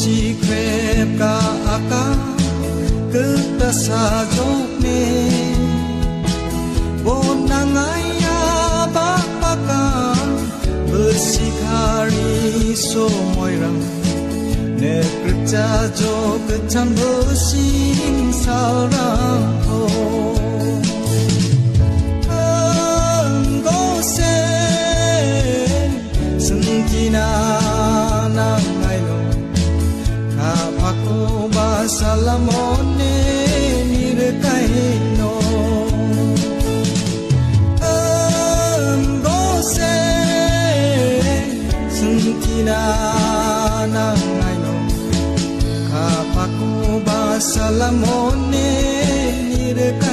si krep ka aka Keta sa jok me Bonangaya bakpaka Bersikari somoirang Ne kerja jok kecam bersing sarang ho Sentina nangailo kapako basalamone nirkaino gose sentina nangailo kapako basalamone nirkaino